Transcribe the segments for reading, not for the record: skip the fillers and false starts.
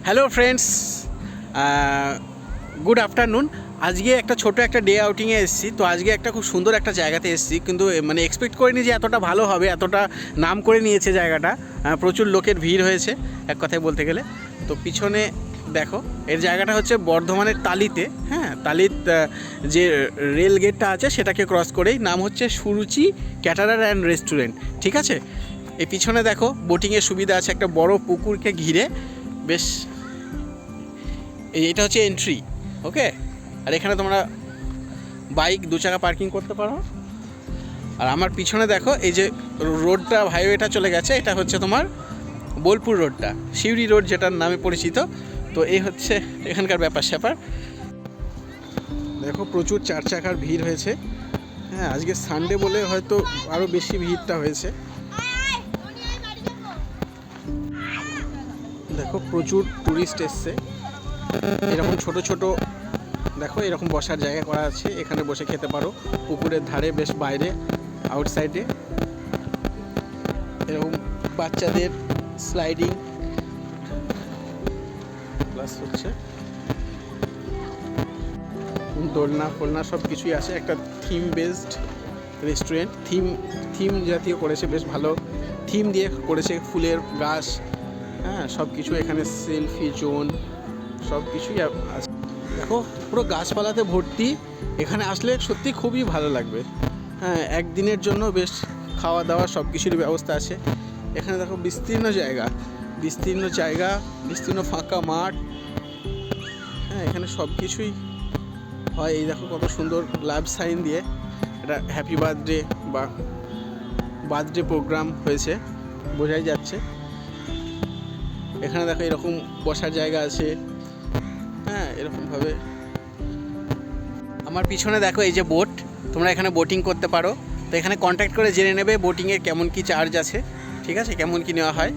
Hello friends, good afternoon. আজকে একটা ছোটো একটা ডে আউটিংয়ে এসেছি। তো আজকে একটা খুব সুন্দর একটা জায়গাতে এসেছি, কিন্তু মানে এক্সপেক্ট করিনি যে এতটা ভালো হবে, এতটা নাম করে নিয়েছে জায়গাটা। প্রচুর লোকের ভিড় হয়েছে এক কথায় বলতে গেলে। তো পিছনে দেখো, এর জায়গাটা হচ্ছে বর্ধমানের তালিতে। হ্যাঁ, তালিত যে রেল গেটটা আছে সেটাকে ক্রস করেই। নাম হচ্ছে সুরুচি ক্যাটারার অ্যান্ড রেস্টুরেন্ট। ঠিক আছে, এই পিছনে দেখো বোটিংয়ের সুবিধা আছে, একটা বড় পুকুরকে ঘিরে। বেশ, এটা হচ্ছে এন্ট্রি। ওকে, আর এখানে তোমরা বাইক দু চাকা পার্কিং করতে পারো। আর আমার পিছনে দেখো, এই যে রোডটা, হাইওয়েটা চলে গেছে, এটা হচ্ছে তোমার বোলপুর রোডটা, সিউড়ি রোড যেটার নামে পরিচিত। তো এই হচ্ছে এখানকার ব্যাপার স্যাপার। দেখো প্রচুর চার চাকার ভিড় হয়েছে। হ্যাঁ, আজকে সানডে বলে হয়তো আরও বেশি ভিড়টা হয়েছে। দেখো প্রচুর ট্যুরিস্ট এসছে। এরকম ছোট ছোট দেখো, এরকম বসার জায়গা করা আছে, এখানে বসে খেতে পারো পুকুরের ধারে, বেশ বাইরে আউটসাইডে। এরকম বাচ্চাদের স্লাইডিং প্লাস হচ্ছে দোলনা ফোলনা সব কিছুই আছে। একটা থিম বেসড রেস্টুরেন্ট, থিম জাতীয় করেছে, বেশ ভালো থিম দিয়ে করেছে, ফুলের গাছ, হ্যাঁ সব কিছু। এখানে সেলফি জোন সব কিছুই আছে। দেখো পুরো গাছপালাতে ভর্তি। এখানে আসলে সত্যি খুবই ভালো লাগবে। হ্যাঁ, একদিনের জন্য বেশ খাওয়া দাওয়া সব কিছুর ব্যবস্থা আছে এখানে। দেখো বিস্তীর্ণ জায়গা, বিস্তীর্ণ ফাঁকা মাঠ। হ্যাঁ, এখানে সব কিছুই হয়। এই দেখো কত সুন্দর লাভ সাইন দিয়ে এটা হ্যাপি বার্থডে বা বার্থডে প্রোগ্রাম হয়েছে, বোঝাই যাচ্ছে। এখানে দেখো এরকম বসার জায়গা আছে। হ্যাঁ, এরকমভাবে আমার পিছনে দেখো এই যে বোট, তোমরা এখানে বোটিং করতে পারো। তো এখানে কন্ট্যাক্ট করে জেনে নেবে বোটিংয়ের কেমন কি চার্জ আছে, ঠিক আছে, কেমন কি নেওয়া হয়।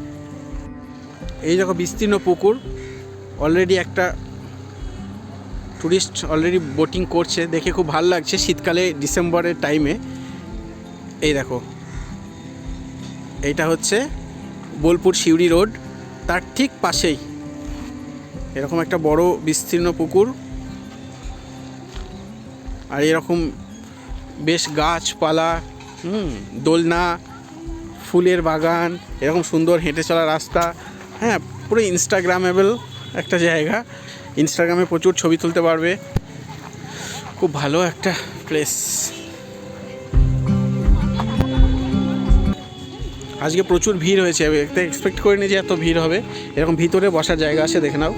এই দেখো বিস্তীর্ণ পুকুর, অলরেডি একটা টুরিস্ট অলরেডি বোটিং করছে, দেখে খুব ভালো লাগছে শীতকালে ডিসেম্বরের টাইমে। এই দেখো, এইটা হচ্ছে বোলপুর সিউড়ি রোড, তার ঠিক পাশেই এরকম একটা বড় বিস্তীর্ণ পুকুর। আর এরকম বেশ গাছপালা, দোলনা, ফুলের বাগান, এরকম সুন্দর হেঁটে চলা রাস্তা। হ্যাঁ, পুরো ইনস্টাগ্রামেবল একটা জায়গা, ইনস্টাগ্রামে প্রচুর ছবি তুলতে পারবে। খুব ভালো একটা প্লেস। আজকে প্রচুর ভিড় হয়েছে, এক্সপেক্ট করিনি যে এত ভিড় হবে। এরকম ভিতরে বসার জায়গা আছে, দেখে নাও।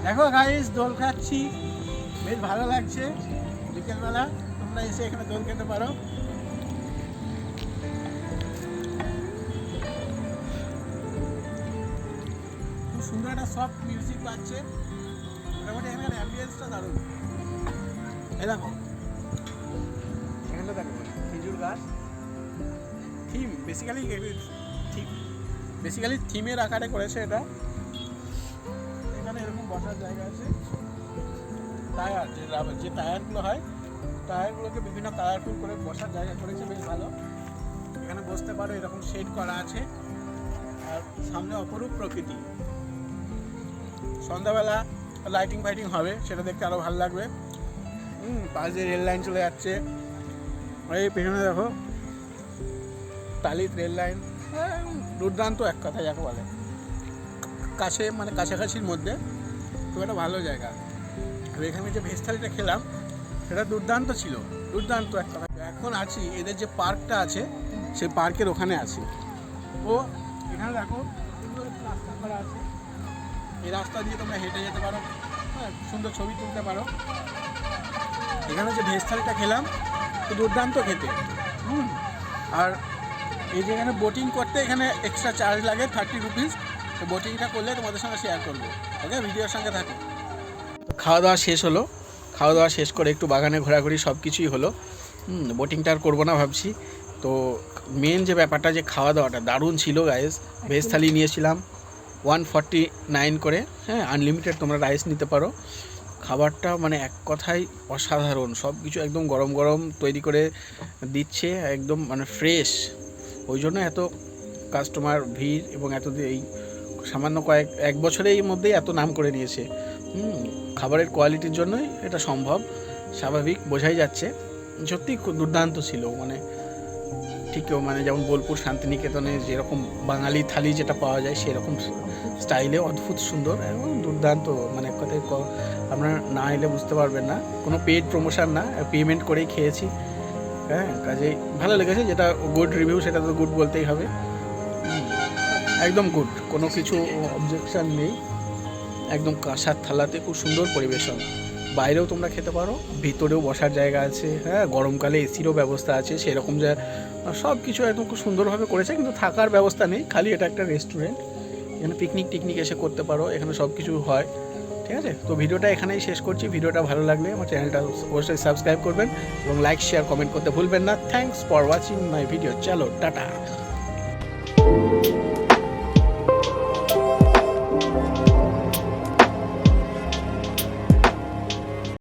দেখো গাইস, দোল খাচ্ছি, বেশ ভালো লাগছে বিকেলবেলা। তোমরা এসে এখানে দোল খেতে পারো। খুব সুন্দর একটা সফট মিউজিক পাচ্ছে, মোটামুটি এখানে অ্যাম্বিয়েন্সটা দারুণ। এই দেখো, এখানটা দেখো খেজুর গাছ, থিম বেসিক্যালি থিমের আকারে করেছে এটা। এখানে এরকম বসার জায়গা আছে, টায়ার যে টায়ারগুলো হয়, টায়ারগুলোকে বিভিন্ন কালারফুল করে বসার জায়গা করেছে, বেশ ভালো। এখানে বসতে পারো, এরকম শেড করা আছে, আর সামনে অপরূপ প্রকৃতি। সন্ধ্যাবেলা লাইটিং ফাইটিং হবে, সেটা দেখতে আরও ভালো লাগবে। পাশ দিয়ে রেল লাইন চলে যাচ্ছে, এই পেছনে দেখো টালির রেল লাইন, দুর্দান্ত এক কথা যাকে বলে, কাছে মানে কাছাকাছির মধ্যে, খুব একটা ভালো জায়গা। আর এখানে যে ভেজ থালিটা খেলাম সেটা দুর্দান্ত ছিল, দুর্দান্ত এক কথা। এখন আছি এদের যে পার্কটা আছে সেই পার্কের ওখানে আছি। ও এখানে দেখো সুন্দর একটু রাস্তা করা আছে, এই রাস্তা দিয়ে তোমরা হেঁটে যেতে পারো, হ্যাঁ, সুন্দর ছবি তুলতে পারো। এখানে যে ভেজ থালিটা খেলাম তো দুর্দান্ত খেতে। আর এই যে এখানে বোটিং করতে এখানে এক্সট্রা চার্জ লাগে 30 রুপিস। তো বোটিংটা করলে তোমাদের সঙ্গে শেয়ার করবো, ওকে, ভিডিওর সঙ্গে থাকো। খাওয়া দাওয়া শেষ হলো, খাওয়া দাওয়া শেষ করে একটু বাগানে ঘোরাঘুরি সব কিছুই হলো। বোটিংটা আর করবো না ভাবছি। তো মেন যে ব্যাপারটা, যে খাওয়া দাওয়াটা দারুণ ছিল গাইস। ভেজ থালি নিয়েছিলাম 149 করে, হ্যাঁ, আনলিমিটেড তোমরা রাইস নিতে পারো। খাবারটা মানে এক কথায় অসাধারণ, সব কিছু একদম গরম গরম তৈরি করে দিচ্ছে, একদম মানে ফ্রেশ। ওই জন্য এত কাস্টমার ভিড়, এবং এত এই সামান্য এক বছরের মধ্যেই এত নাম করে নিয়েছে। খাবারের কোয়ালিটির জন্যই এটা সম্ভব, স্বাভাবিক, বোঝাই যাচ্ছে। সত্যি খুব দুর্দান্ত ছিল, মানে ঠিক মানে যেমন বোলপুর শান্তিনিকেতনে যেরকম বাঙালি থালি যেটা পাওয়া যায় সেরকম স্টাইলে অদ্ভুত সুন্দর এবং দুর্দান্ত। মানে এক কথায় আপনারা না এলে বুঝতে পারবেন না, কোনো পেড প্রমোশন না, পেমেন্ট করেই খেয়েছি। হ্যাঁ, কাজেই ভালো লেগেছে, যেটা গুড রিভিউ সেটা তো গুড বলতেই হবে। একদম গুড, কোনো কিছু অবজেকশান নেই। একদম কাঁসার থালাতে খুব সুন্দর পরিবেশন। বাইরেও তোমরা খেতে পারো, ভিতরেও বসার জায়গা আছে, হ্যাঁ, গরমকালে এসিরও ব্যবস্থা আছে, সেরকম যা সব কিছু একদম খুব সুন্দরভাবে করেছে। কিন্তু থাকার ব্যবস্থা নেই, খালি এটা একটা রেস্টুরেন্ট। এখানে পিকনিক এসে করতে পারো, এখানে সব কিছু হয়। ঠিক আছে, তো ভিডিওটা এখানেই শেষ করছি। ভিডিওটা ভালো লাগলে আমার চ্যানেলটা অবশ্যই সাবস্ক্রাইব করবেন এবং লাইক শেয়ার কমেন্ট করতে ভুলবেন না। Thanks for watching my video. চলো টাটা।